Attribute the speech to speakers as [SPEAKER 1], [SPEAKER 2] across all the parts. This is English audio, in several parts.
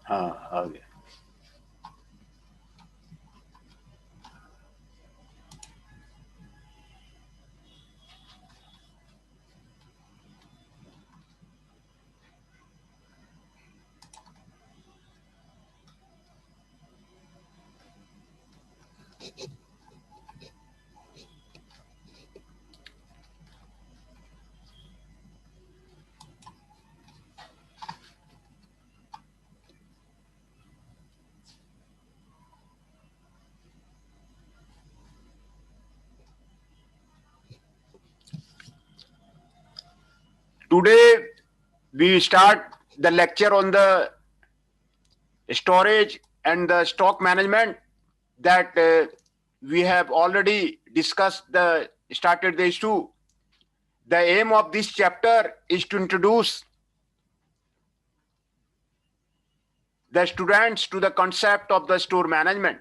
[SPEAKER 1] हाँ आ गया. Today we start the lecture on the storage and the stock management that we have already discussed started the issue. The aim of this chapter is to introduce the students to the concept of the store management,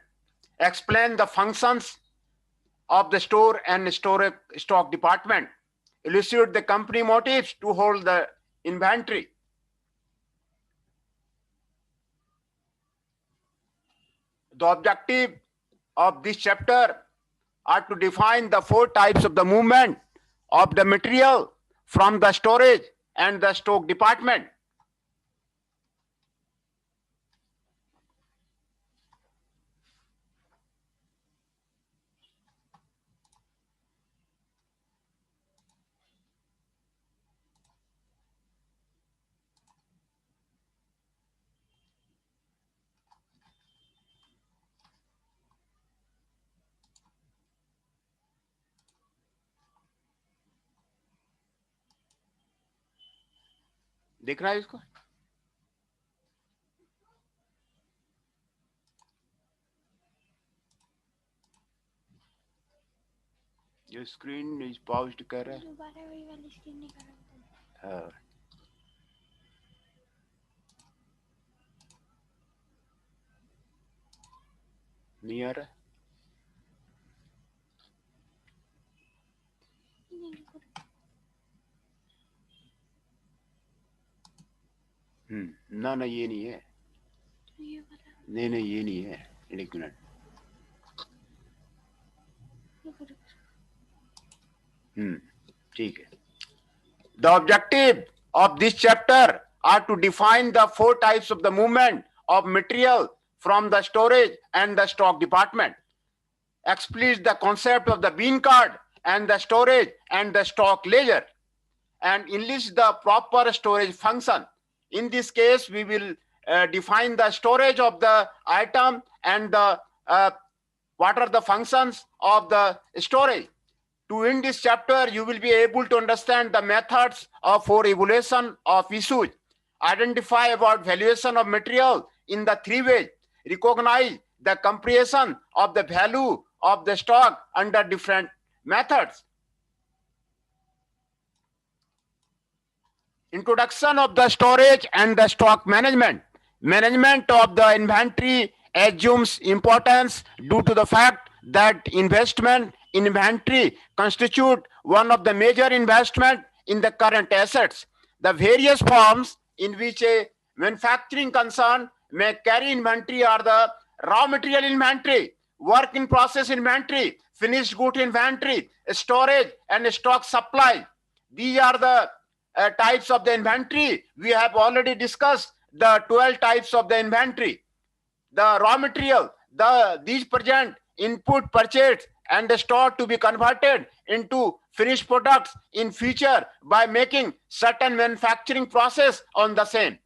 [SPEAKER 1] explain the functions of the store and stock department, elucidate the company motives to hold the inventory. The objective of this chapter are to define the 4 types of the movement of the material from the storage and the stock department. दिख रहा है इसको? जो screen is पाउज्ड कर रहा है. दोबारा वही वाली स्क्रीन नहीं कर रहा. हाँ. नहीं आ रहा. ना ना ये नहीं है. नहीं नहीं ये नहीं है. एक मिनट. ठीक है. The objective of this chapter are to define the 4 types of the movement of material from the storage and the stock department, explicit the concept of the bean card and the storage and the stock ledger, and enlist the proper storage function. In this case, we will define the storage of the item and the what are the functions of the storage. To end this chapter, you will be able to understand the methods for evaluation of issues, identify about valuation of material in the 3 ways, recognize the comparison of the value of the stock under different methods. Introduction of the storage and the stock management. Management of the inventory assumes importance due to the fact that investment in inventory constitute one of the major investment in the current assets. The various forms in which a manufacturing concern may carry inventory are the raw material inventory, work in process inventory, finished good inventory, storage and stock supply. These are the types of the inventory. We have already discussed the 12 types of the inventory. The raw material, these present input purchased and stored to be converted into finished products in future by making certain manufacturing process on the same.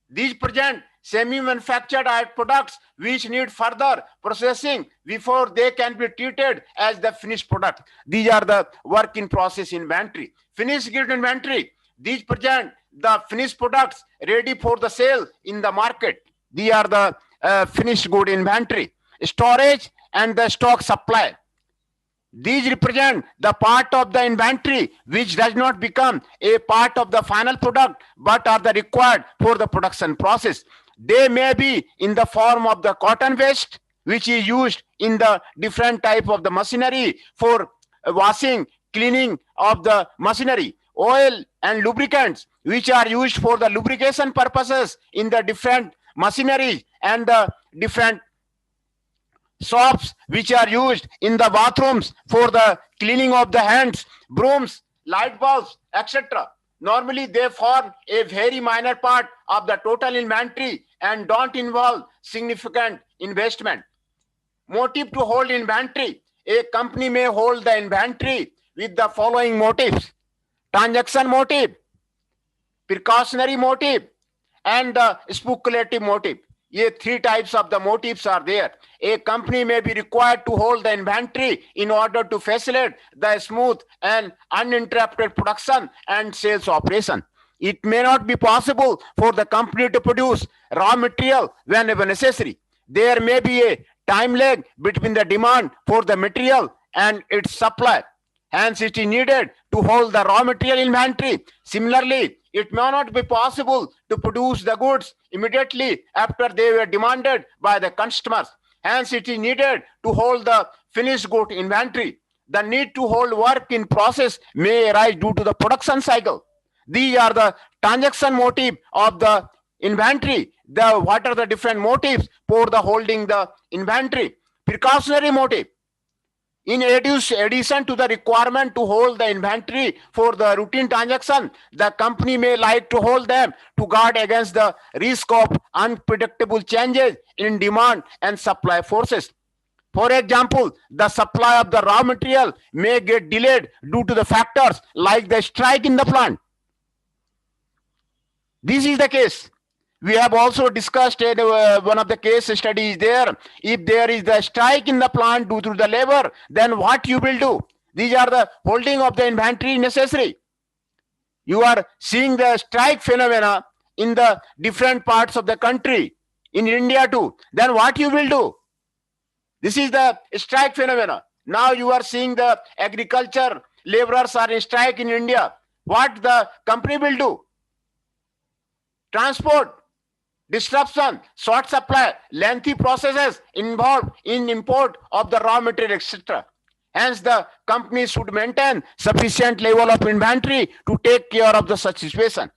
[SPEAKER 1] These present semi-manufactured products which need further processing before they can be treated as the finished product. These are the work in process inventory. Finished good inventory, these present the finished products ready for the sale in the market. These are the finished good inventory. Storage and the stock supply. These represent the part of the inventory which does not become a part of the final product but are the required for the production process. They may be in the form of the cotton waste which is used in the different type of the machinery for washing, cleaning of the machinery, oil and lubricants which are used for the lubrication purposes in the different machineries and the different soaps which are used in the bathrooms for the cleaning of the hands, brooms, light bulbs, etc. Normally, they form a very minor part of the total inventory and don't involve significant investment. Motive to hold inventory. A company may hold the inventory with the following motives: transaction motive, precautionary motive, and the speculative motive. ये three types of the motives are there. A company may be required to hold the inventory in order to facilitate the smooth and uninterrupted production and sales operation. It may not be possible for the company to produce raw material whenever necessary. There may be a time lag between the demand for the material and its supply. Hence, it is needed to hold the raw material inventory. Similarly, it may not be possible to produce the goods immediately after they were demanded by the customers. Hence, it is needed to hold the finished good inventory. The need to hold work in process may arise due to the production cycle. These are the transaction motive of the inventory. What are the different motives for the holding the inventory? Precautionary motive. In addition to the requirement to hold the inventory for the routine transaction, the company may like to hold them to guard against the risk of unpredictable changes in demand and supply forces. For example, the supply of the raw material may get delayed due to the factors like the strike in the plant. This is the case. We have also discussed one of the case studies there. If there is the strike in the plant due to the labor, then what you will do? These are the holding of the inventory necessary. You are seeing the strike phenomena in the different parts of the country, in India too. Then what you will do? This is the strike phenomena. Now you are seeing the agriculture laborers are in strike in India. What the company will do? Transport, disruption, short supply, lengthy processes involved in import of the raw material, etc. Hence, the company should maintain sufficient level of inventory to take care of the such situation.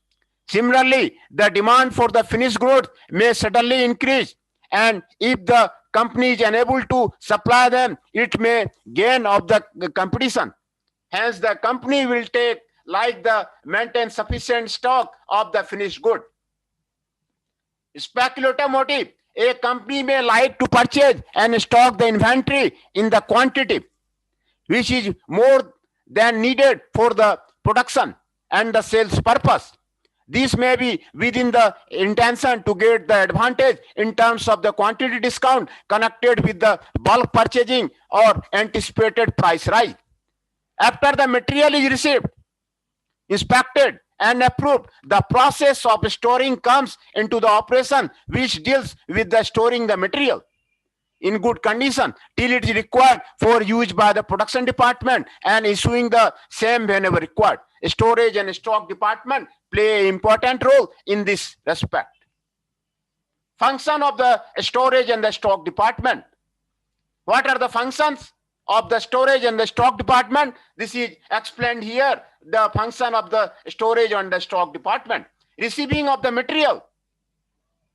[SPEAKER 1] Similarly, the demand for the finished goods may suddenly increase, and if the company is unable to supply them, it may gain of the competition. Hence, the company will take like the maintain sufficient stock of the finished good. Speculative motive. A company may like to purchase and stock the inventory in the quantity which is more than needed for the production and the sales purpose. This may be within the intention to get the advantage in terms of the quantity discount connected with the bulk purchasing or anticipated price rise. After the material is received, inspected, and approved, the process of storing comes into the operation, which deals with the storing the material in good condition till it is required for use by the production department and issuing the same whenever required. Storage and stock department play an important role in this respect. Function of the storage and the stock department. What are the functions of the storage and the stock department? This is explained here. The function of the storage and the stock department. Receiving of the material.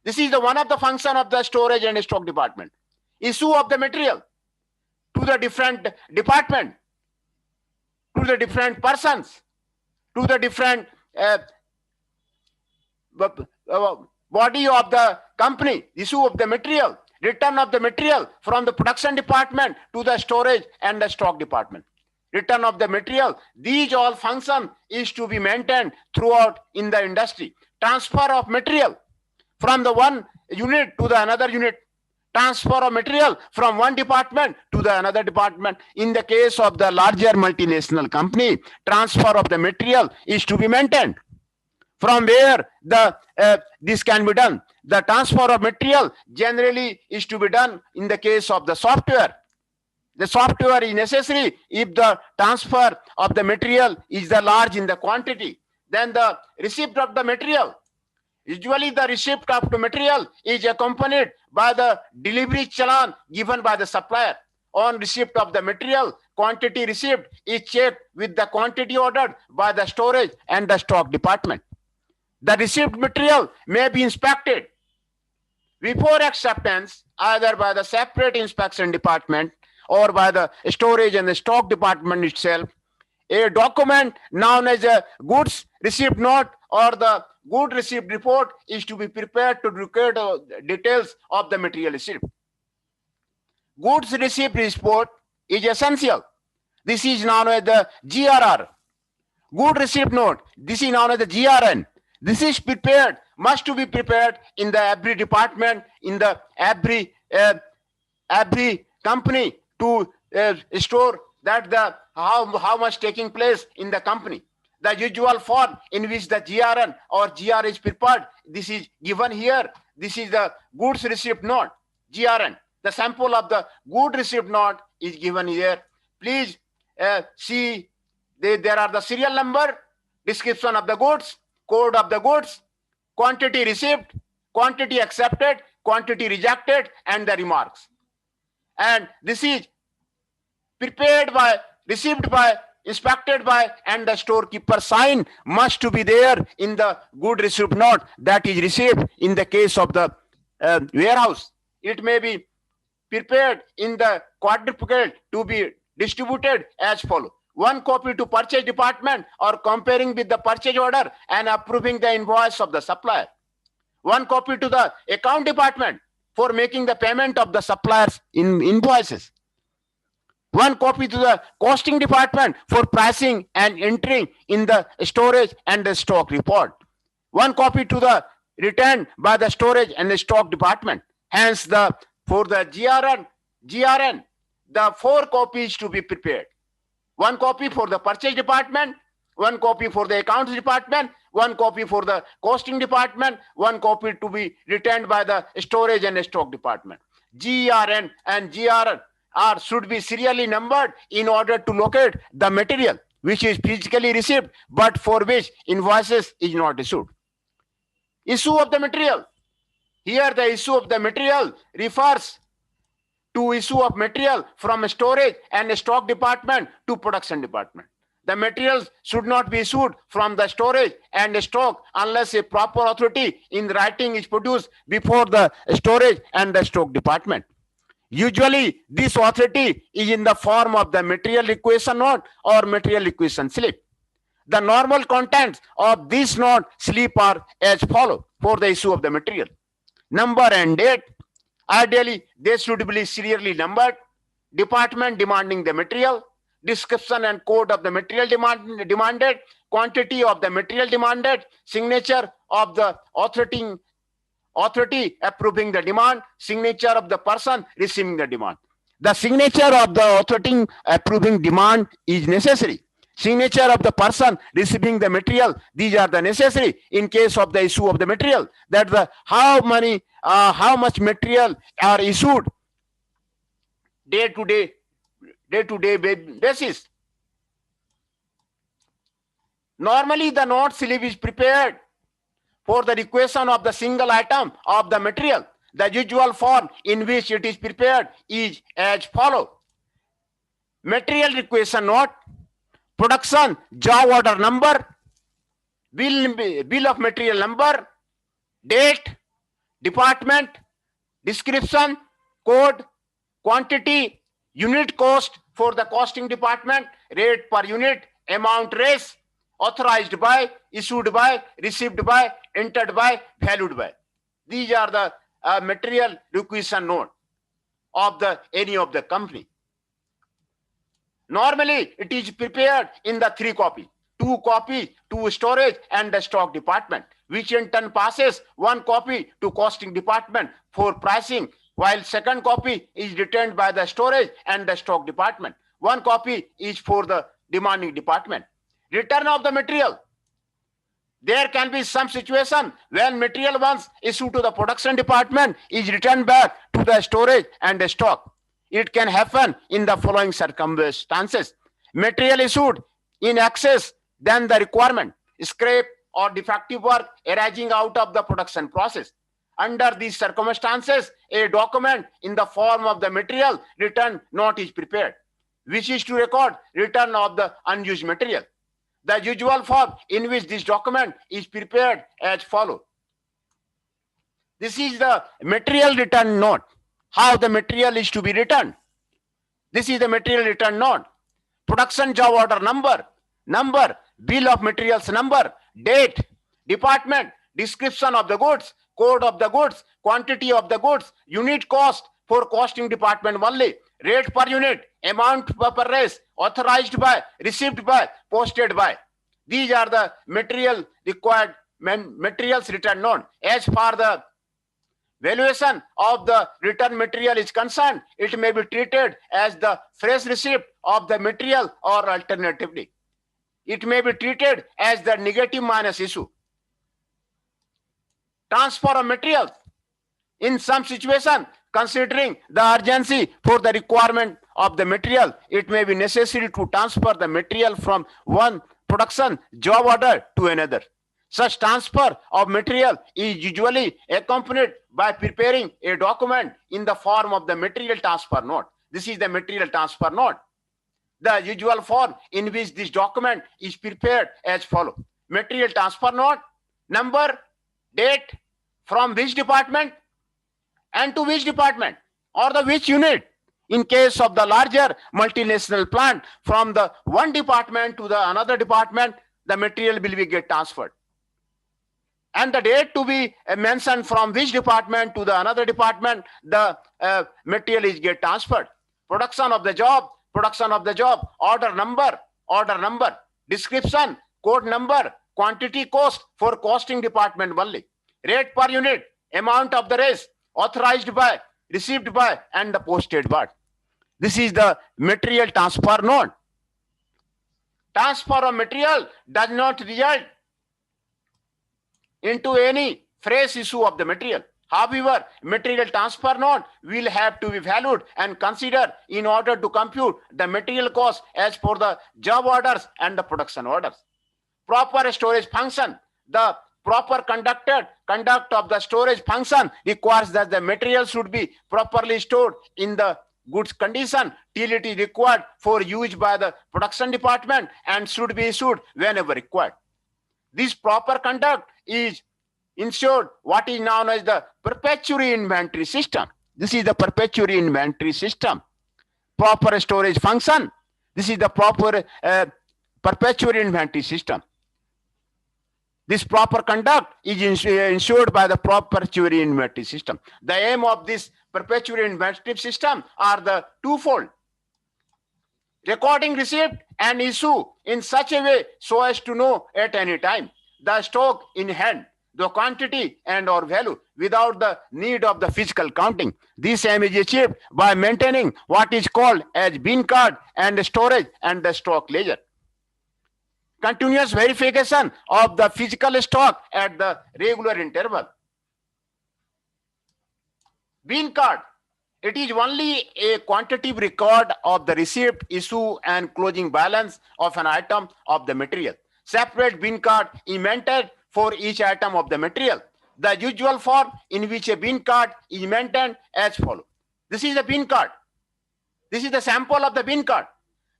[SPEAKER 1] This is the one of the function of the storage and stock department. Issue of the material to the different department, to the different persons, to the different body of the company. Issue of the material, return of the material from the production department to the storage and the stock department. Return of the material. These all function is to be maintained throughout in the industry. Transfer of material from the one unit to the another unit. Transfer of material from one department to the another department. In the case of the larger multinational company, transfer of the material is to be maintained. From where the this can be done? The transfer of material generally is to be done in the case of the software. The software is necessary if the transfer of the material is the large in the quantity. Then the receipt of the material. Usually the receipt of the material is accompanied by the delivery challan given by the supplier. On receipt of the material, quantity received is checked with the quantity ordered by the storage and the stock department. The received material may be inspected Before acceptance, either by the separate inspection department or by the storage and the stock department itself, a document known as a goods receipt note or the good receipt report is to be prepared to record details of the material received. Goods receipt report is essential. This is known as the GRR. Good receipt note, this is known as the GRN. This is prepared, must to be prepared in the every department, in the every company to store that the how much taking place in the company. The usual form in which the GRN or GR is prepared, this is given here. This is the goods receipt note, GRN. The sample of the good receipt note is given here. Please see, there are the serial number, description of the goods, code of the goods, quantity received, quantity accepted, quantity rejected, and the remarks. And this is prepared by, received by, inspected by, and the storekeeper sign must to be there in the good receipt note that is received. In the case of the warehouse, it may be prepared in the quadruplicate to be distributed as follows. One copy to purchase department or comparing with the purchase order and approving the invoice of the supplier. One copy to the account department for making the payment of the suppliers in invoices. One copy to the costing department for pricing and entering in the storage and the stock report. One copy to the returned by the storage and the stock department. Hence, for the GRN, the 4 copies to be prepared. One copy for the purchase department, one copy for the accounts department, one copy for the costing department, one copy to be returned by the storage and stock department. GRN and GRN should be serially numbered in order to locate the material which is physically received but for which invoices is not issued. Issue of the material. Here the issue of the material refers to issue of material from storage and stock department to production department. The materials should not be issued from the storage and stock unless a proper authority in writing is produced before the storage and the stock department. Usually, this authority is in the form of the material requisition note or material requisition slip. The normal contents of this note slip are as follows for the issue of the material. Number and date. Ideally, they should be serially numbered. Department demanding the material. Description and code of the material demanded. Quantity of the material demanded. Signature of the authority approving the demand. Signature of the person receiving the demand. The signature of the authority approving demand is necessary. Signature of the person receiving the material, these are the necessary in case of the issue of the material. That the how much material are issued day to day basis. Normally, the note slip is prepared for the requisition of the single item of the material. The usual form in which it is prepared is as follows. Material requisition note, production job order number, bill of material number, date, department, description, code, quantity, unit cost for the costing department, rate per unit, amount raised, authorized by, issued by, received by, entered by, valued by. These are the material requisition note of any of the company. Normally, it is prepared in the 3 copies. 2 copies to storage and the stock department, which in turn passes 1 copy to costing department for pricing, while second copy is returned by the storage and the stock department. 1 copy is for the demanding department. Return of the material. There can be some situation when material once issued to the production department is returned back to the storage and the stock. It can happen in the following circumstances. Material issued in excess than the requirement, scrap or defective work arising out of the production process. Under these circumstances, a document in the form of the material return note is prepared, which is to record return of the unused material. The usual form in which this document is prepared as follows. This is the material return note. How the material is to be returned. This is the material return note. Production job order number, bill of materials number, date, department, description of the goods, code of the goods, quantity of the goods, unit cost for costing department only, rate per unit, amount per raise, authorized by, received by, posted by. These are the material required materials return note. As far the valuation of the return material is concerned, it may be treated as the fresh receipt of the material, or alternatively, it may be treated as the negative minus issue. Transfer of materials. In some situation, considering the urgency for the requirement of the material, it may be necessary to transfer the material from one production job order to another. Such transfer of material is usually accompanied by preparing a document in the form of the material transfer note. This is the material transfer note. The usual form in which this document is prepared as follows. Material transfer note, number, date, from which department and to which department, or the which unit. In case of the larger multinational plant, from the one department to the another department, the material will be get transferred. And the date to be mentioned from which department to the another department, the material is get transferred. Production of the job, order number, description, code number, quantity cost for costing department only, rate per unit, amount of the raise, authorized by, received by, and the posted by. This is the material transfer note. Transfer of material does not result into any fresh issue of the material. However, material transfer note will have to be valued and considered in order to compute the material cost as per the job orders and the production orders. Proper storage function. The proper conduct of the storage function requires that the material should be properly stored in the goods condition till it is required for use by the production department and should be issued whenever required. This proper conduct is ensured what is known as the perpetuity inventory system. This is the perpetuity inventory system. Proper storage function. This is the proper perpetuity inventory system. This proper conduct is ensured by the perpetuity inventory system. The aim of this perpetuity inventory system are the twofold. Recording receipt and issue in such a way so as to know at any time the stock in hand, the quantity and or value without the need of the physical counting. This aim is achieved by maintaining what is called as bin card and storage and the stock ledger. Continuous verification of the physical stock at the regular interval. Bin card. It is only a quantitative record of the receipt, issue and closing balance of an item of the material. Separate bin card is maintained for each item of the material. The usual form in which a bin card is maintained as follows. This is the bin card. This is the sample of the bin card.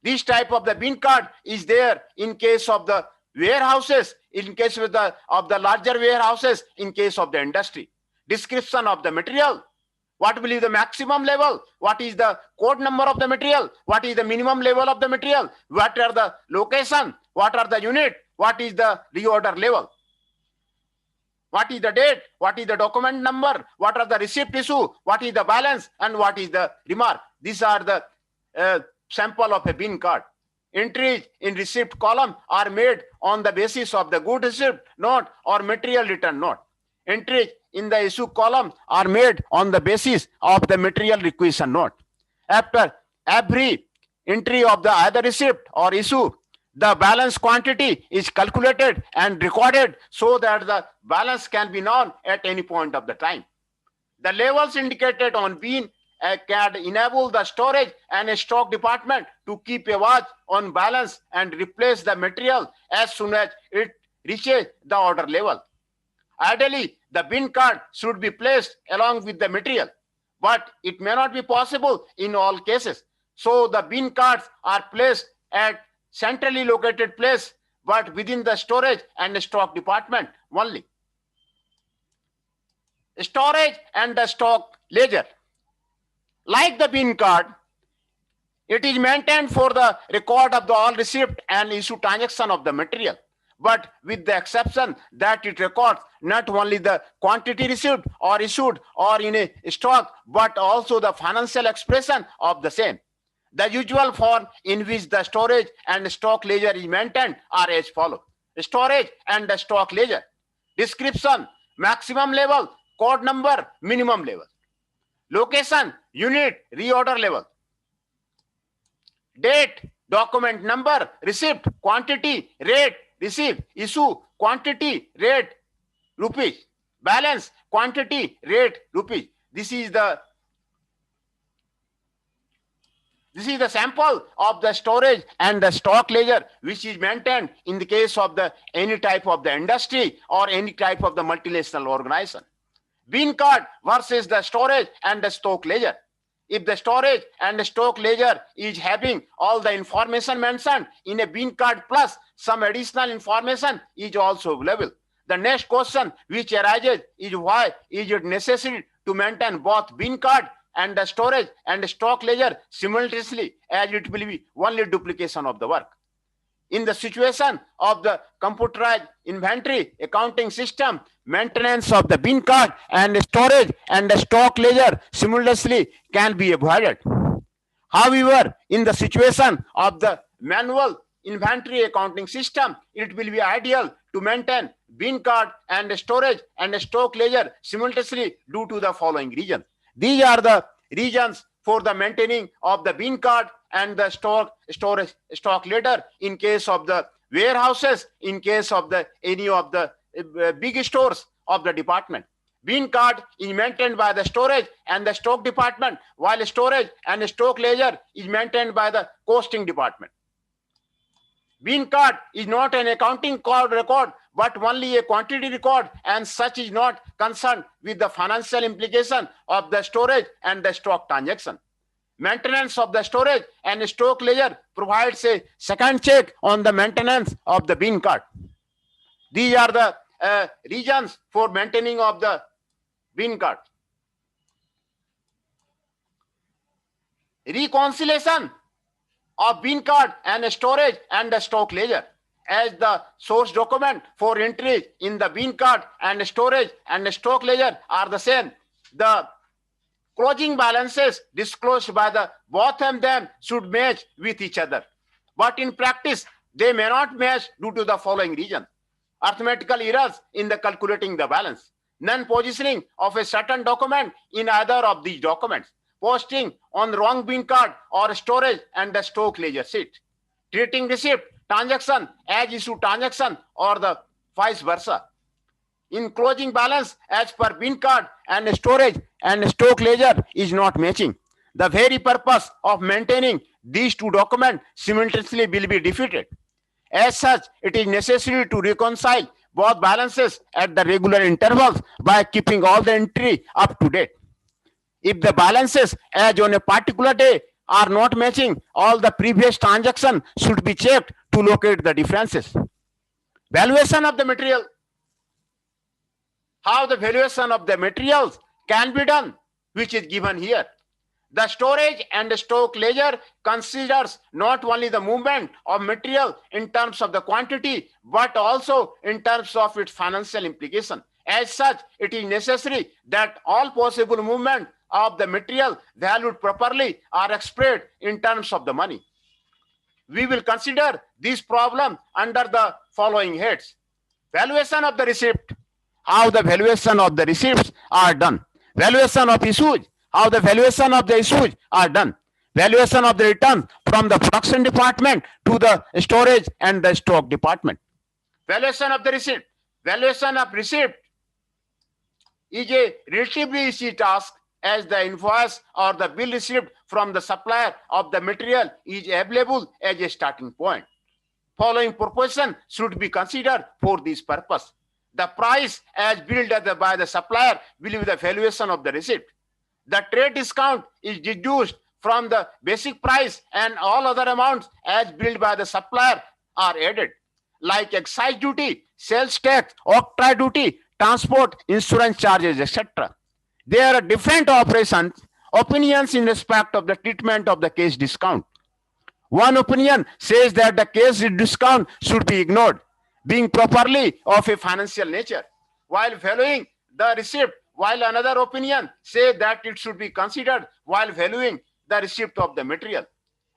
[SPEAKER 1] This type of the bin card is there in case of the warehouses, in case of the larger warehouses, in case of the industry. Description of the material. What will be the maximum level? What is the code number of the material? What is the minimum level of the material? What are the location? What are the unit? What is the reorder level? What is the date? What is the document number? What are the receipt issue? What is the balance? And what is the remark? These are the sample of a bin card. Entries in receipt column are made on the basis of the good receipt note or material return note. Entries in the issue column are made on the basis of the material requisition note. After every entry of the either receipt or issue, the balance quantity is calculated and recorded so that the balance can be known at any point of the time. The levels indicated on bin can enable the storage and stock department to keep a watch on balance and replace the material as soon as it reaches the order level. Ideally, the bin card should be placed along with the material, but it may not be possible in all cases. So the bin cards are placed at centrally located place, but within the storage and stock department only. Storage and the stock ledger. Like the bin card, it is maintained for the record of the all receipt and issue transaction of the material, but with the exception that it records not only the quantity received or issued or in a stock, but also the financial expression of the same. The usual form in which the storage and stock ledger is maintained are as follows. Storage and the stock ledger. Description, maximum level, code number, minimum level. Location, unit, reorder level. Date, document number, receipt, quantity, rate, receive, issue, quantity, rate, rupees. Balance, quantity, rate, rupees. This is the sample of the storage and the stock ledger which is maintained in the case of the any type of the industry or any type of the multinational organization. Bin card versus the storage and the stock ledger. If the storage and the stock ledger is having all the information mentioned in a bin card plus some additional information is also available. The next question which arises is why is it necessary to maintain both bin card and the storage and the stock ledger simultaneously, as it will be only duplication of the work. In the situation of the computerized inventory accounting system, maintenance of the bin card and storage and the stock ledger simultaneously can be avoided. However, in the situation of the manual inventory accounting system, it will be ideal to maintain bin card and storage and stock ledger simultaneously due to the following reasons. These are the reasons for the maintaining of the bin card and the stock ledger in case of the warehouses, in case of the any of the big stores of the department. Bin card is maintained by the storage and the stock department, while storage and stock ledger is maintained by the costing department. Bin card is not an accounting record, but only a quantity record, and such is not concerned with the financial implication of the storage and the stock transaction. Maintenance of the storage and stock ledger provides a second check on the maintenance of the bin card. These are the reasons for maintaining of the bin card. Reconciliation of bin card and storage and the stock ledger, as the source document for entries in the bin card and storage and stock ledger are the same. The closing balances disclosed by the both of them should match with each other. But in practice, they may not match due to the following reason. Arithmetical errors in the calculating the balance, non-positioning of a certain document in either of these documents, posting on wrong bin card or storage and the stock ledger sheet, treating receipt transaction as issue transaction or the vice versa. In closing balance as per bin card and storage and stock ledger is not matching. The very purpose of maintaining these two documents simultaneously will be defeated. As such, it is necessary to reconcile both balances at the regular intervals by keeping all the entry up to date. If the balances as on a particular day are not matching, all the previous transaction should be checked to locate the differences. Valuation of the material. How the valuation of the materials can be done, which is given here. The storage and stock ledger considers not only the movement of material in terms of the quantity, but also in terms of its financial implication. As such, it is necessary that all possible movement of the material valued properly are expressed in terms of the money. We will consider this problem under the following heads. Valuation of the receipt. How the valuation of the receipts are done. Valuation of issues. How the valuation of the issues are done. Valuation of the returns from the production department to the storage and the stock department. Valuation of the receipt. Valuation of receipt is a relatively easy task, as the invoice or the bill received from the supplier of the material is available as a starting point. Following proposition should be considered for this purpose. The price as billed by the supplier will be the valuation of the receipt. The trade discount is deduced from the basic price, and all other amounts as billed by the supplier are added, like excise duty, sales tax, octroi duty, transport, insurance charges, etc. There are different opinions in respect of the treatment of the case discount. One opinion says that the case discount should be ignored, being properly of a financial nature, while valuing the receipt, while another opinion says that it should be considered while valuing the receipt of the material.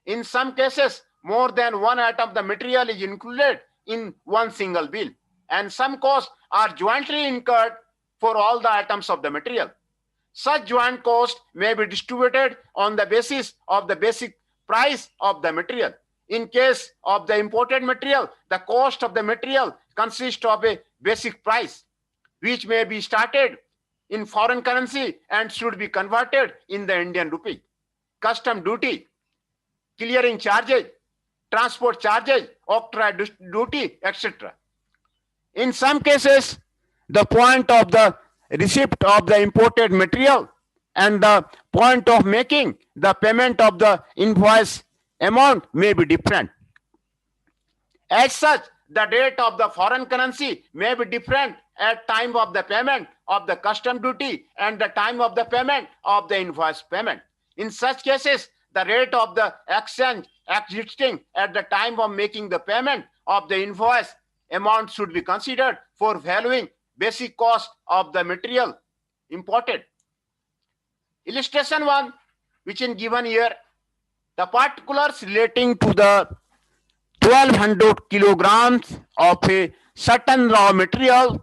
[SPEAKER 1] In some cases, more than one item of the material is included in one single bill, and some costs are jointly incurred for all the items of the material. Such joint cost may be distributed on the basis of the basic price of the material. In case of the imported material, the cost of the material consists of a basic price, which may be started in foreign currency and should be converted in the Indian rupee. Custom duty, clearing charges, transport charges, octroi duty, etc. In some cases, the point of the receipt of the imported material and the point of making the payment of the invoice amount may be different. As such, the rate of the foreign currency may be different at time of the payment of the custom duty and the time of the payment of the invoice payment. In such cases, the rate of the exchange existing at the time of making the payment of the invoice amount should be considered for valuing basic cost of the material imported. Illustration 1, which is given here, the particulars relating to the 1200 kilograms of a certain raw material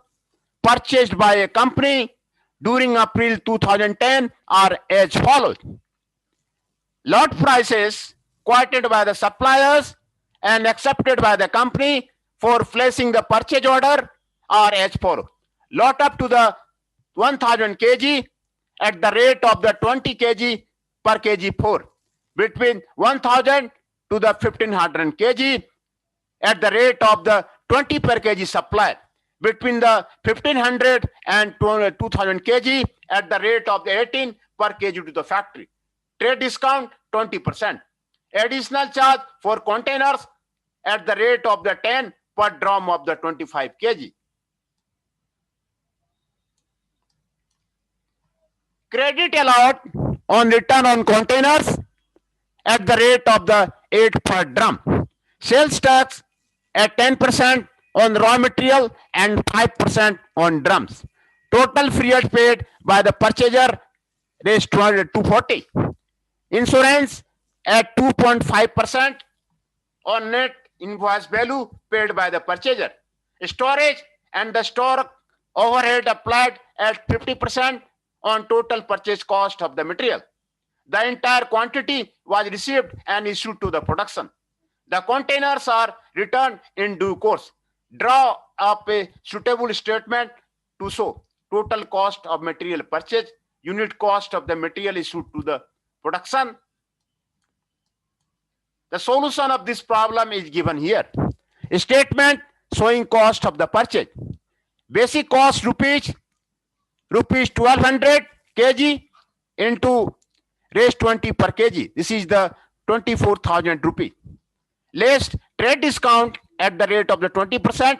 [SPEAKER 1] purchased by a company during April 2010 are as follows. Lot prices quoted by the suppliers and accepted by the company for placing the purchase order are as follows. Lot up to the 1000 kg at the rate of the 20 kg per kg 4. Between 1000 to the 1500 kg at the rate of the 20 per kg supply. Between the 1500 and 2000 kg at the rate of the 18 per kg to the factory. Trade discount 20%. Additional charge for containers at the rate of the 10 per drum of the 25 kg. Credit allowed on return on containers at the rate of the 8 per drum. Sales tax at 10% on raw material and 5% on drums. Total freight paid by the purchaser is 240. Insurance at 2.5% on net invoice value paid by the purchaser. Storage and the store overhead applied at 50% on total purchase cost of the material. The entire quantity was received and issued to the production. The containers are returned in due course. Draw up a suitable statement to show total cost of material purchase, unit cost of the material issued to the production. The solution of this problem is given here. A statement showing cost of the purchase. Basic cost rupees 1200 kg into raise 20 per kg. This is the 24,000 rupee. Less trade discount at the rate of the 20%,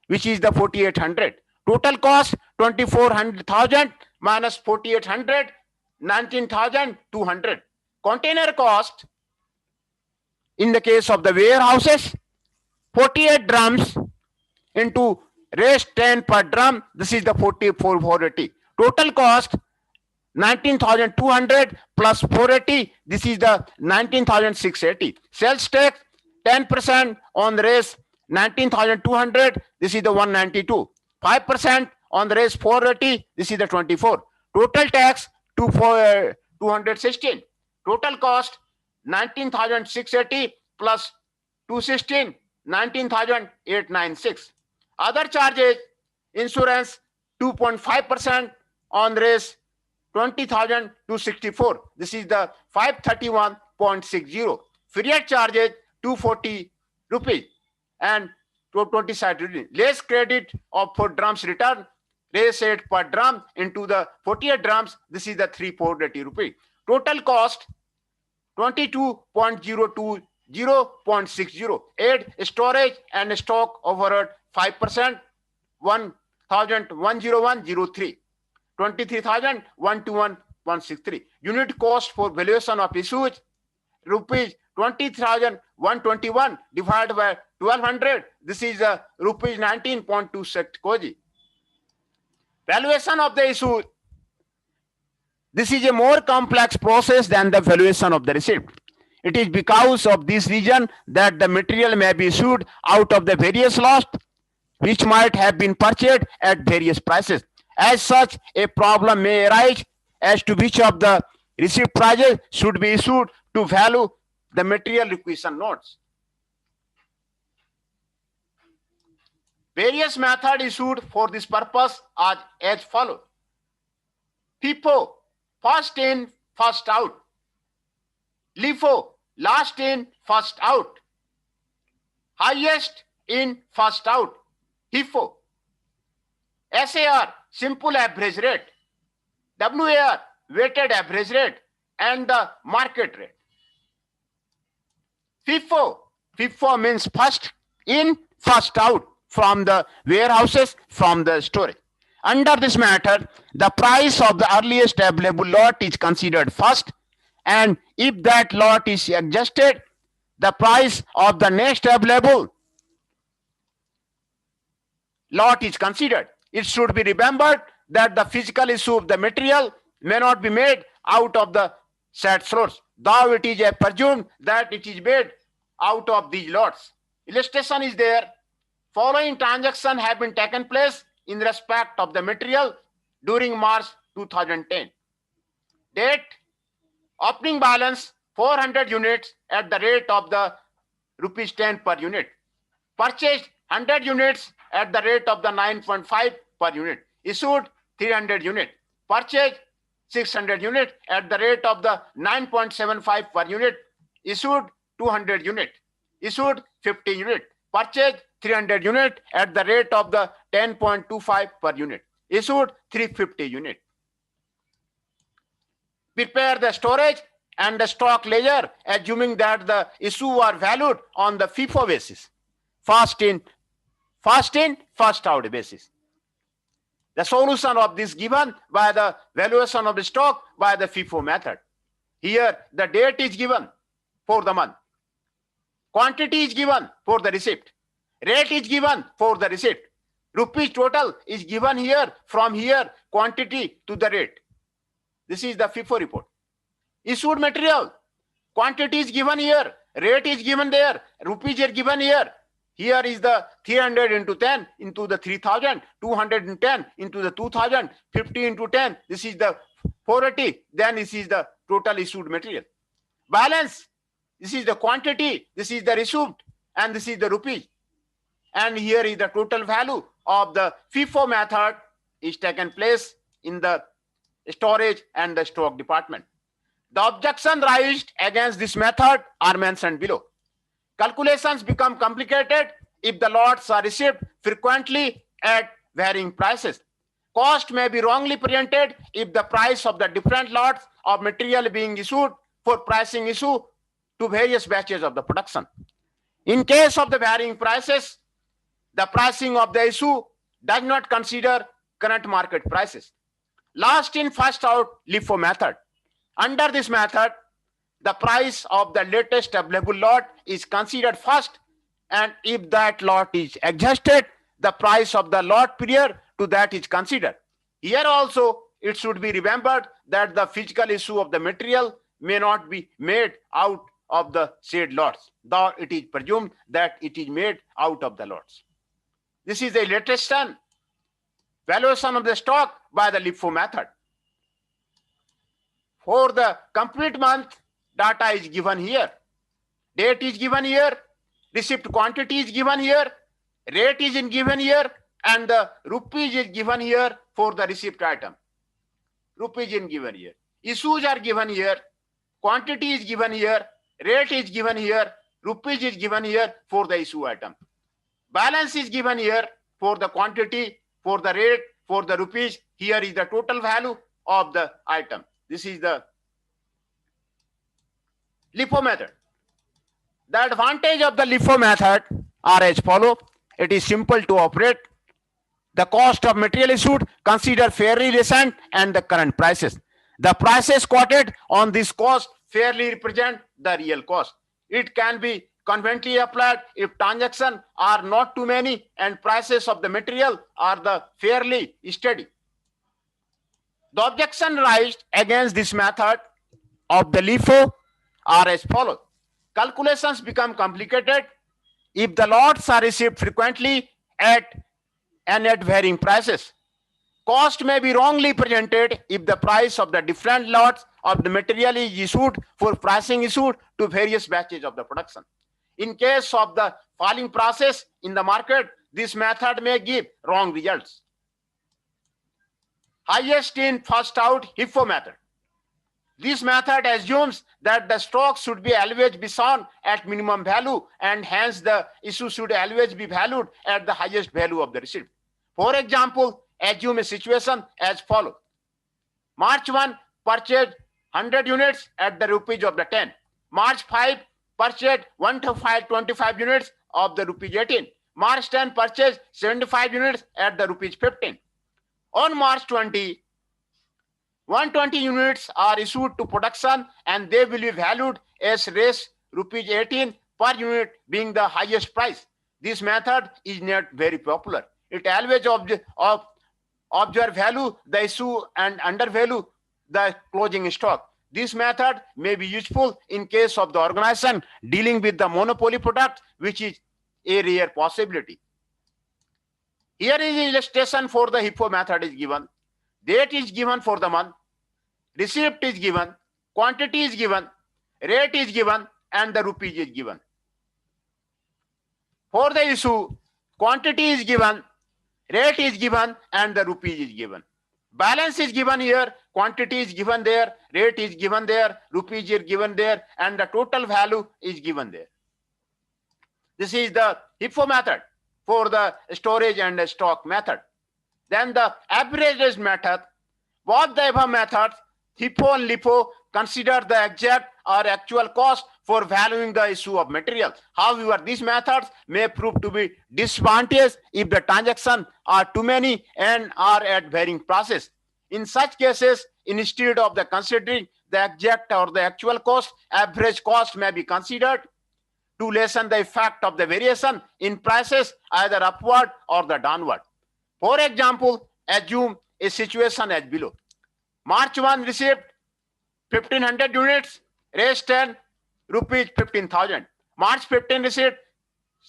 [SPEAKER 1] which is the 4,800. Total cost 24,000 minus 4,800, 19,200. Container cost in the case of the warehouses, 48 drums into raised 10 per drum. This is the 480. Total cost 19,200 plus 480. This is the 19,680. Sales tax 10% on the raise 19,200. This is the 192. 5% on the raise 480. This is the 24. Total tax 216. Total cost 19,680 plus 216, 19,896. Other charges, insurance 2.5% on raise 20,264. This is the 531.60. Freight charges 240 rupees and 20 side reading. Less credit of for drums return, raise 8 per drum into the 48 drums. This is the 3,480 rupee. Total cost 22.020 0.60. Add storage and stock overhead 5%, 1 23,101.03, 23,121.163. Unit cost for valuation of issues, rupees 20,121 divided by 1200. This is rupees 19.26 koji. Valuation of the issue. This is a more complex process than the valuation of the receipt. It is because of this reason that the material may be issued out of the various lots which might have been purchased at various prices. As such, a problem may arise as to which of the receipt prices should be issued to value the material requisition notes. Various methods issued for this purpose are as follows. FIFO, first in, first out. LIFO, last in, first out. Highest in, first out. HIFO. SAR, simple average rate. WAR, weighted average rate, and the market rate. FIFO means first in, first out from the warehouses, from the storage. Under this method, the price of the earliest available lot is considered first, and if that lot is adjusted, the price of the next available lot is considered. It should be remembered that the physical issue of the material may not be made out of the said source, though it is presumed that it is made out of these lots. Illustration is there. Following transactions have been taken place in respect of the material during March 2010. Date, opening balance 400 units at the rate of the rupees 10 per unit. Purchased 100 units at the rate of the 9.5 per unit. Issued 300 units. Purchased 600 units at the rate of the 9.75 per unit. Issued 200 units. Issued 50 units. Purchased 300 units at the rate of the 10.25 per unit. Issued 350 units. Prepare the storage and the stock ledger, assuming that the issue are valued on the FIFO basis. First in, first out basis. The solution of this given by the valuation of the stock by the FIFO method. Here the date is given for the month. Quantity is given for the receipt. Rate is given for the receipt. Rupees total is given here, from here, quantity to the rate. This is the FIFO report. Issued material. Quantity is given here. Rate is given there. Rupees are given here. Here is the 300 into 10 into the 3000, 210 into the 2000, 50 into 10. This is the 480. Then this is the total issued material. Balance. This is the quantity. This is the receipt. And this is the rupees. And here is the total value of the FIFO method is taken place in the storage and the stock department. The objections raised against this method are mentioned below. Calculations become complicated if the lots are received frequently at varying prices. Cost may be wrongly presented if the price of the different lots of material being issued for pricing issue to various batches of the production. In case of the varying prices, the pricing of the issue does not consider current market prices. Last in, first out LIFO method. Under this method, the price of the latest available lot is considered first, and if that lot is adjusted, the price of the lot prior to that is considered. Here also, it should be remembered that the physical issue of the material may not be made out of the said lots, though it is presumed that it is made out of the lots. This is the latest valuation of the stock by the LIFO method. For the complete month, data is given here. Date is given here. Receipt quantity is given here. Rate is given here. And the rupees is given here for the receipt item. Rupees is given here. Issues are given here. Quantity is given here. Rate is given here. Rupees is given here for the issue item. Balance is given here for the quantity, for the rate, for the rupees. Here is the total value of the item. This is the LIFO method. The advantage of the LIFO method are as follow. It is simple to operate. The cost of material issued, consider fairly recent and the current prices. The prices quoted on this cost fairly represent the real cost. It can be conveniently applied if transactions are not too many and prices of the material are the fairly steady. The objection raised against this method of the LIFO are as follows. Calculations become complicated if the lots are received frequently and at varying prices. Cost may be wrongly presented if the price of the different lots of the material is issued for pricing issued to various batches of the production. In case of the falling prices in the market, this method may give wrong results. Highest in first out HIFO method. This method assumes that the stock should be always be sold at minimum value and hence the issue should always be valued at the highest value of the receipt. For example, assume a situation as follows. March 1 purchased 100 units at the rupees of the 10. March 5 purchased 125 units of the rupees 18. March 10 purchased 75 units at the rupees 15. On March 20, 120 units are issued to production and they will be valued as rupees 18 per unit being the highest price. This method is not very popular. It always observe value the issue and undervalue the closing stock. This method may be useful in case of the organization dealing with the monopoly product, which is a rare possibility. Here is an illustration for the HIFO method is given. Date is given for the month. Receipt is given. Quantity is given. Rate is given. And the rupees is given. For the issue, quantity is given. Rate is given. And the rupees is given. Balance is given here. Quantity is given there. Rate is given there. Rupees is given there. And the total value is given there. This is the HIFO method for the storage and the stock method. Then the average method. Both the above methods, HIFO and LIFO, consider the exact or actual cost for valuing the issue of material. However, these methods may prove to be disadvantageous if the transactions are too many and are at varying prices. In such cases, instead of the considering the exact or the actual cost, average cost may be considered to lessen the effect of the variation in prices either upward or the downward. For example, assume a situation as below. March 1 received 1500 units, raised 10, rupees 15,000. March 15 received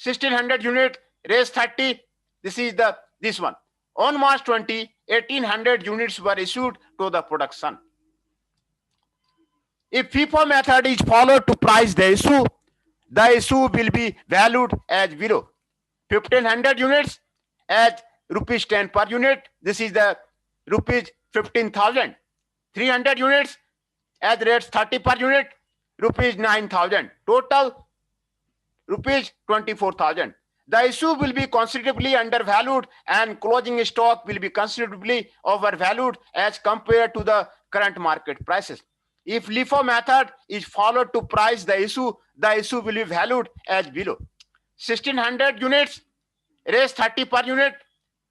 [SPEAKER 1] 1600 units, raised 30. This one. On March 20, 1800 units were issued to the production. If FIFO method is followed to price the issue will be valued as below. 1500 units at rupees 10 per unit. This is the rupees 15,000. 300 units at rates 30 per unit, rupees 9,000. Total rupees 24,000. The issue will be considerably undervalued and closing stock will be considerably overvalued as compared to the current market prices. If LIFO method is followed to price the issue will be valued as below. 1600 units, raised 30 per unit,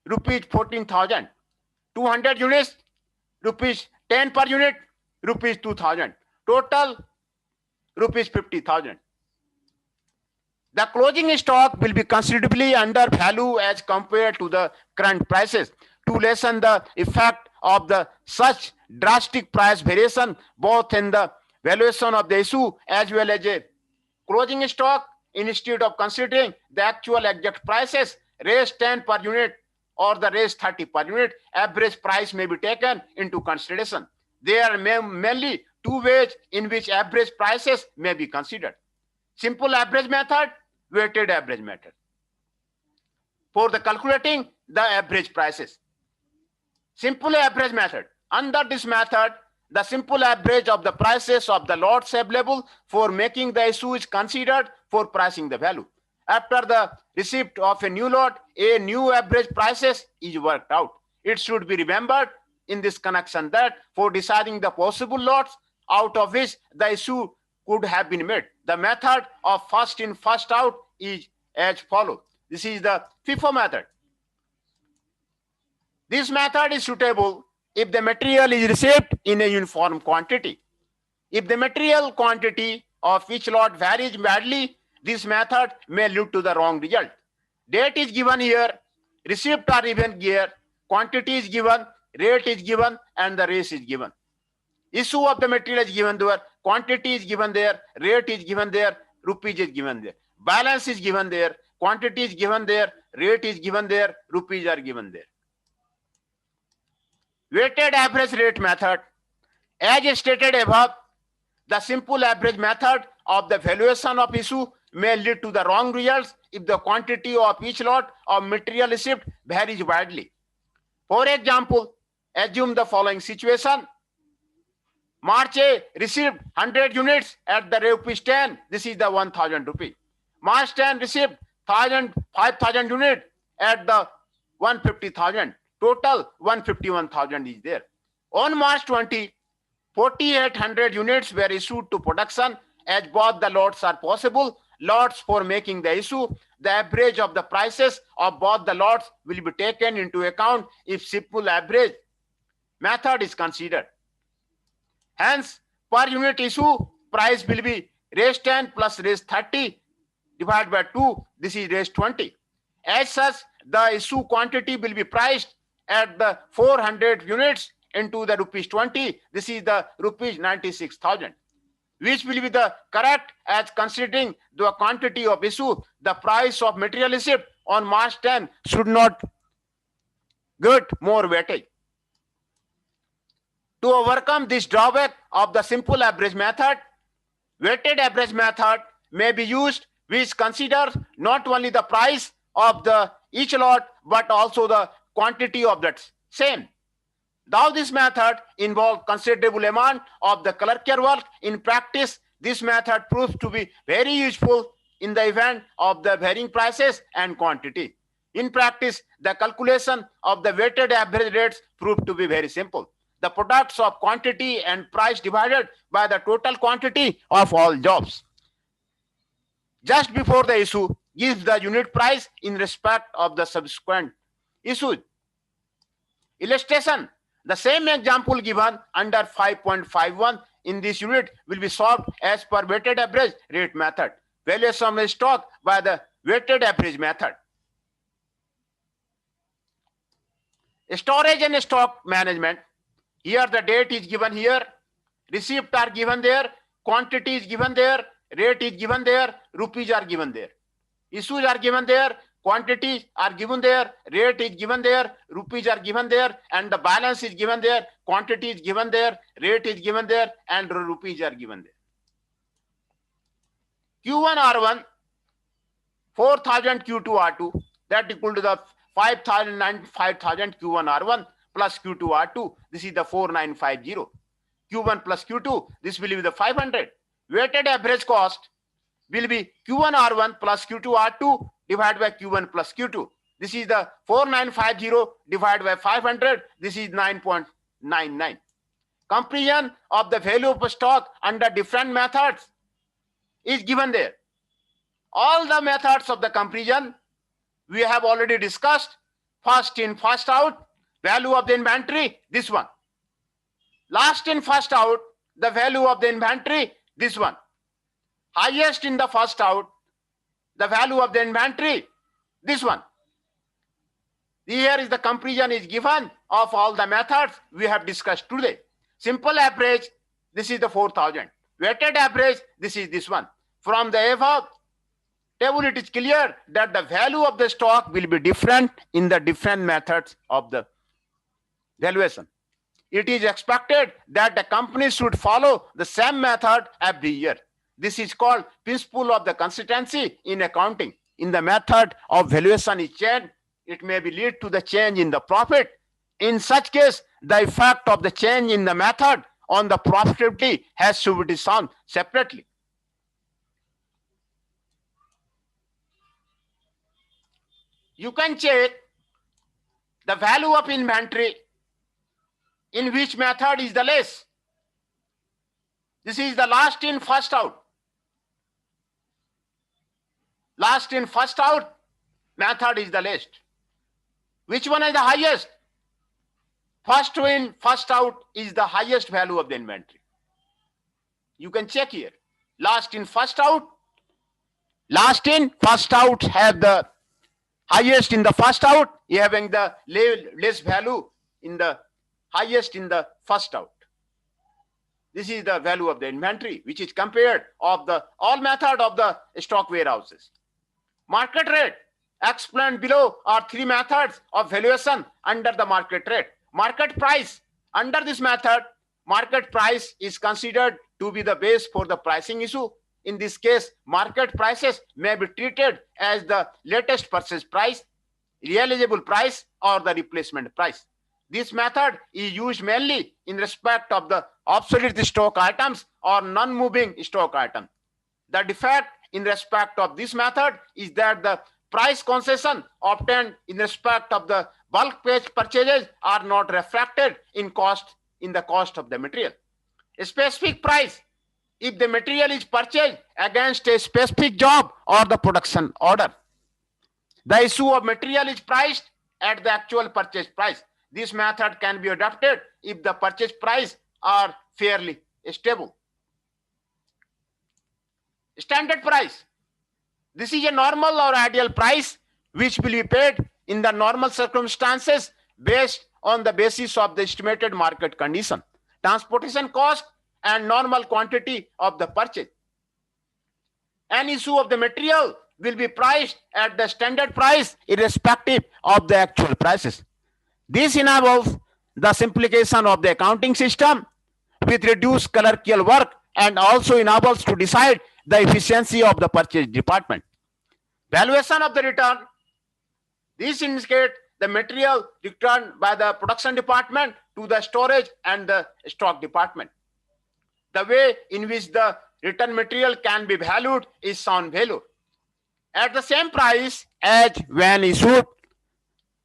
[SPEAKER 1] rupees 14,000. 200 units, rupees 10 per unit, rupees 2,000. Total, rupees 50,000. The closing stock will be considerably undervalued as compared to the current prices. To lessen the effect of the such drastic price variation, both in the valuation of the issue as well as a closing stock, instead of considering the actual exact prices, raised 10 per unit or the raised 30 per unit, average price may be taken into consideration. There are mainly two ways in which average prices may be considered. Simple average method, weighted average method. For the calculating the average prices. Simple average method. Under this method, the simple average of the prices of the lots available for making the issue is considered for pricing the value. After the receipt of a new lot, a new average prices is worked out. It should be remembered in this connection that for deciding the possible lots out of which the issue could have been made, the method of first in, first out is as follows. This is the FIFO method. This method is suitable if the material is received in a uniform quantity. If the material quantity of each lot varies badly, this method may lead to the wrong result. Date is given here, receipt are given here, quantity is given, rate is given, and the race is given. Issue of the material is given there, quantity is given there, rate is given there, rupees is given there. Balance is given there, quantity is given there, rate is given there, rupees are given there. Weighted average rate method. As stated above, the simple average method of the valuation of issue may lead to the wrong results if the quantity of each lot of material received varies widely. For example, assume the following situation. March A received 100 units at the rupees 10. This is the 1000 rupee. March 10 received 5,000 units at the 150,000. Total 151,000 is there. On March 20, 4,800 units were issued to production. As both the lots are possible lots for making the issue, the average of the prices of both the lots will be taken into account if simple average method is considered. Hence, per unit issue, price will be raise 10 plus raise 30 divided by 2. This is raise 20. As such, the issue quantity will be priced at the 400 units into the rupees 20. This is the rupees 96,000. Which will be the correct as considering the quantity of issue, the price of material received on March 10 should not get more weightage. To overcome this drawback of the simple average method, weighted average method may be used, which considers not only the price of the each lot but also the quantity of that same. Though this method involves considerable amount of the clerical work, in practice this method proves to be very useful in the event of the varying prices and quantity. In practice, the calculation of the weighted average rates proved to be very simple. The products of quantity and price divided by the total quantity of all jobs just before the issue gives the unit price in respect of the subsequent issue. Illustration. The same example given under 5.51 in this unit will be solved as per weighted average rate method. Valuation of stock by the weighted average method. Storage and stock management. Here the date is given here, receipts are given there, quantity is given there, rate is given there, rupees are given there. Issues are given there, quantities are given there, rate is given there, rupees are given there, and the balance is given there, quantity is given there, rate is given there, and rupees are given there. Q1 R1, 4,000 Q2 R2, that equal to the 5,000 Q1 R1 plus Q2 R2. This is the 4,950. Q1 plus Q2, this will be the 500. Weighted average cost will be Q1 R1 plus Q2 R2 divided by Q1 plus Q2. This is the 4,950 divided by 500. This is 9.99. Comparison of the value of stock under different methods is given there. All the methods of the comparison we have already discussed. First in, first out, value of the inventory, this one. Last in, first out, the value of the inventory, this one. Highest in the first out, the value of the inventory, this one. Here is the comparison is given of all the methods we have discussed today. Simple average, this is the 4,000. Weighted average, this is this one. From the above table, it is clear that the value of the stock will be different in the different methods of the valuation. It is expected that the company should follow the same method every year. This is called principle of the consistency in accounting. In the method of valuation is changed, it may be lead to the change in the profit. In such case, the effect of the change in the method on the profitability has to be shown separately. You can check the value of inventory in which method is the less. This is the last in, first out. Last in, first out method is the least. Which one is the highest? First in, first out is the highest value of the inventory. You can check here. Last in, first out. Last in, first out have the highest in the first out, you having the less value in the highest in the first out. This is the value of the inventory, which is compared of the all method of the stock warehouses. Market rate explained below are three methods of valuation under the market rate. Market price, under this method, market price is considered to be the base for the pricing issue. In this case, market prices may be treated as the latest purchase price, realizable price, or the replacement price. This method is used mainly in respect of the obsolete stock items or non-moving stock items. The defect in respect of this method is that the price concession obtained in respect of the bulk purchases are not reflected in the cost of the material. A specific price if the material is purchased against a specific job or the production order. The issue of material is priced at the actual purchase price. This method can be adopted if the purchase price are fairly stable. Standard price. This is a normal or ideal price which will be paid in the normal circumstances based on the basis of the estimated market condition, transportation cost, and normal quantity of the purchase. An issue of the material will be priced at the standard price irrespective of the actual prices. This enables the simplification of the accounting system with reduced clerical work and also enables to decide the efficiency of the purchase department. Valuation of the return. This indicates the material returned by the production department to the storage and the stock department. The way in which the return material can be valued is sound value. At the same price as when issued,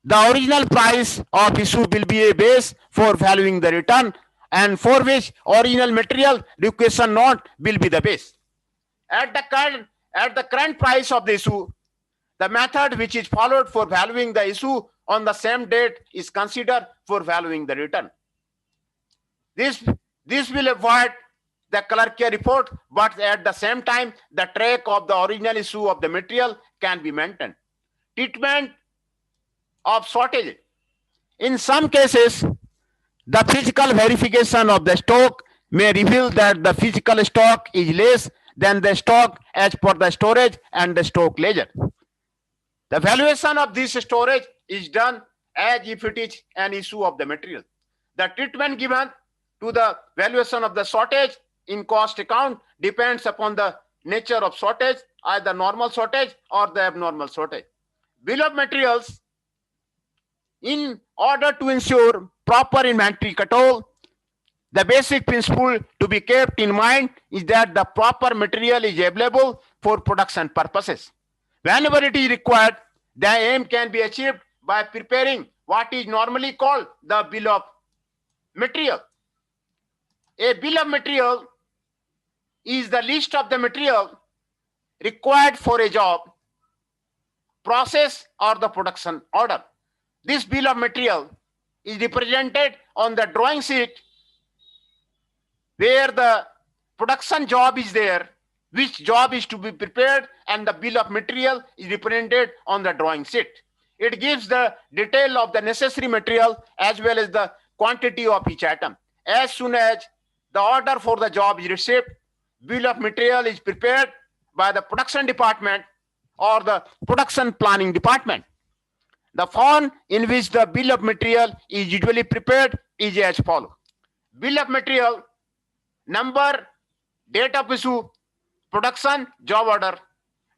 [SPEAKER 1] the original price of issue will be a base for valuing the return, and for which original material requisition note will be the base. At the current price of the issue, the method which is followed for valuing the issue on the same date is considered for valuing the return. This will avoid the clerical report, but at the same time, the track of the original issue of the material can be maintained. Treatment of shortage. In some cases, the physical verification of the stock may reveal that the physical stock is less than the stock as per the storage and the stock ledger. The valuation of this storage is done as if it is an issue of the material. The treatment given to the valuation of the shortage in cost account depends upon the nature of shortage, either normal shortage or the abnormal shortage. Bill of materials. In order to ensure proper inventory control, the basic principle to be kept in mind is that the proper material is available for production purposes. Whenever it is required, the aim can be achieved by preparing what is normally called the bill of material. A bill of material is the list of the material required for a job, process, or the production order. This bill of material is represented on the drawing sheet where the production job is there, which job is to be prepared, and the bill of material is represented on the drawing sheet. It gives the detail of the necessary material as well as the quantity of each item. As soon as the order for the job is received, bill of material is prepared by the production department or the production planning department. The form in which the bill of material is usually prepared is as follows. Bill of material, number, date of issue, production, job order,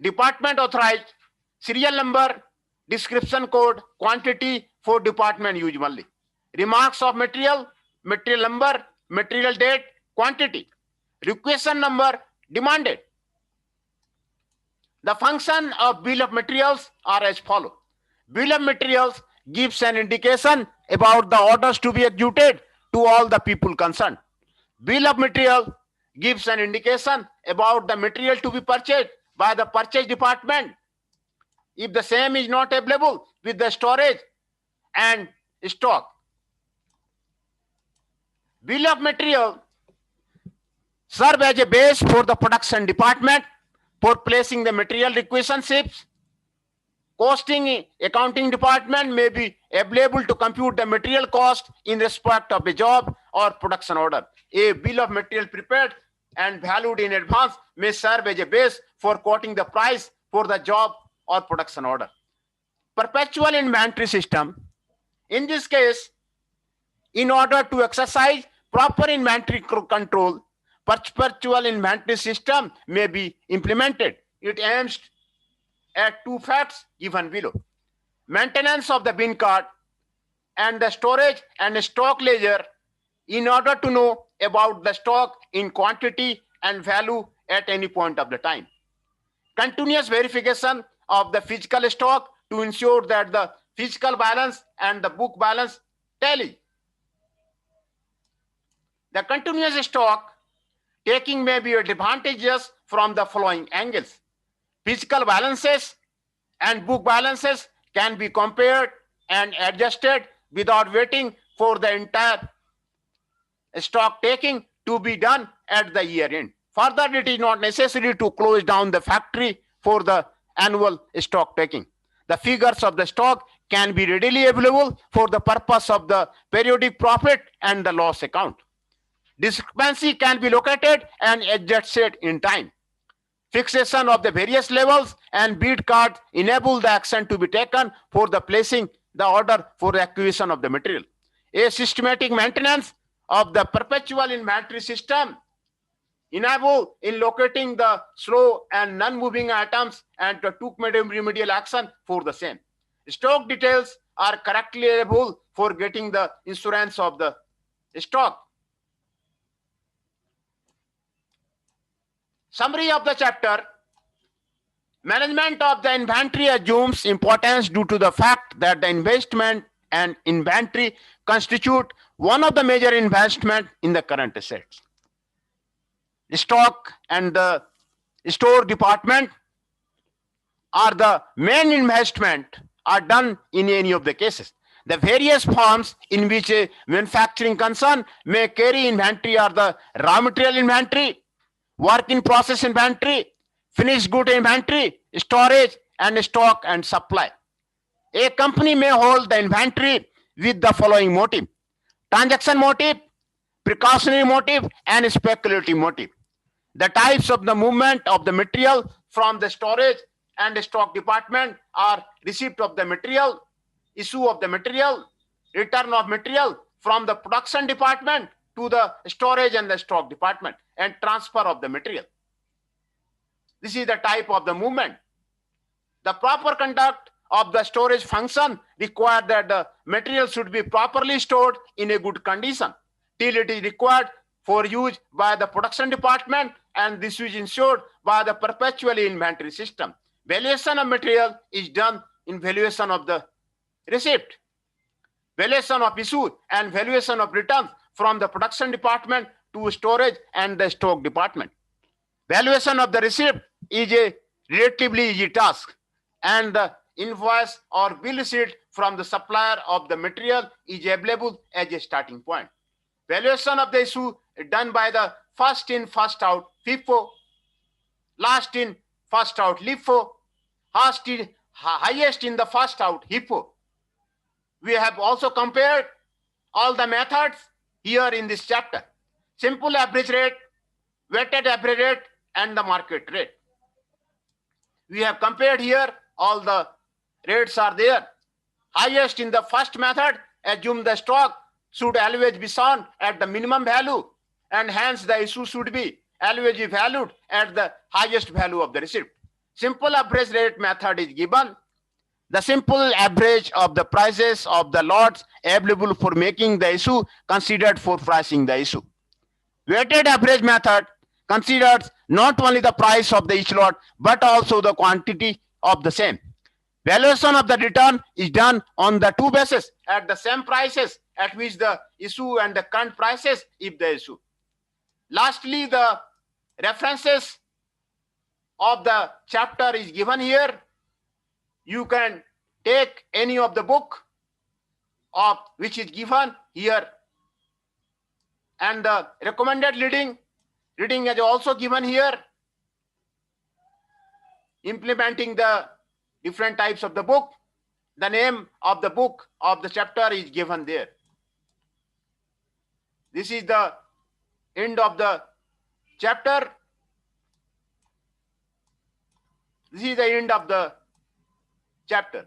[SPEAKER 1] department authorized, serial number, description code, quantity for department usually. Remarks of material, material number, material date, quantity, requisition number, demanded. The function of bill of materials are as follows. Bill of materials gives an indication about the orders to be executed to all the people concerned. Bill of material gives an indication about the material to be purchased by the purchase department if the same is not available with the storage and stock. Bill of material serve as a base for the production department for placing the material requisitions. Costing accounting department may be available to compute the material cost in respect of a job or production order. A bill of material prepared and valued in advance may serve as a base for quoting the price for the job or production order. Perpetual inventory system. In this case, in order to exercise proper inventory control, perpetual inventory system may be implemented. It aims at two facts given below: maintenance of the bin card and the storage and stock ledger in order to know about the stock in quantity and value at any point of the time. Continuous verification of the physical stock to ensure that the physical balance and the book balance tally. The continuous stock taking may be advantageous from the following angles. Physical balances and book balances can be compared and adjusted without waiting for the entire stock taking to be done at the year end. Further, it is not necessary to close down the factory for the annual stock taking. The figures of the stock can be readily available for the purpose of the periodic profit and the loss account. Discrepancy can be located and adjusted in time. Fixation of the various levels and bid cards enable the action to be taken for the placing the order for the acquisition of the material. A systematic maintenance of the perpetual inventory system enable in locating the slow and non-moving items and to took remedial action for the same. Stock details are correctly available for getting the insurance of the stock. Summary of the chapter. Management of the inventory assumes importance due to the fact that the investment and inventory constitute one of the major investment in the current assets. The stock and the store department are the main investment are done in any of the cases. The various forms in which a manufacturing concern may carry inventory are the raw material inventory, work in process inventory, finished good inventory, storage, and stock and supply. A company may hold the inventory with the following motive: transaction motive, precautionary motive, and speculative motive. The types of the movement of the material from the storage and stock department are receipt of the material, issue of the material, return of material from the production department to the storage and the stock department, and transfer of the material. This is the type of the movement. The proper conduct of the storage function requires that the material should be properly stored in a good condition till it is required for use by the production department, and this is ensured by the perpetual inventory system. Valuation of material is done in valuation of the receipt, valuation of issue, and valuation of returns from the production department to storage and the stock department. Valuation of the receipt is a relatively easy task, and the invoice or bill receipt from the supplier of the material is available as a starting point. Valuation of the issue is done by the first in, first out FIFO, last in, first out LIFO, highest in the first out HIFO. We have also compared all the methods here in this chapter: simple average rate, weighted average rate, and the market rate. We have compared here, all the rates are there. Highest in the first method, assume the stock should always be shown at the minimum value, and hence the issue should be always be valued at the highest value of the receipt. Simple average rate method is given. The simple average of the prices of the lots available for making the issue considered for pricing the issue. Weighted average method considers not only the price of the each lot but also the quantity of the same. Valuation of the return is done on the two bases: at the same prices at which the issue and the current prices if the issue. Lastly, the references of the chapter is given here. You can take any of the book of which is given here. and the recommended reading is also given here. Implementing the different types of the book, the name of the book of the chapter is given there. This is the end of the chapter. This is the end of the chapter.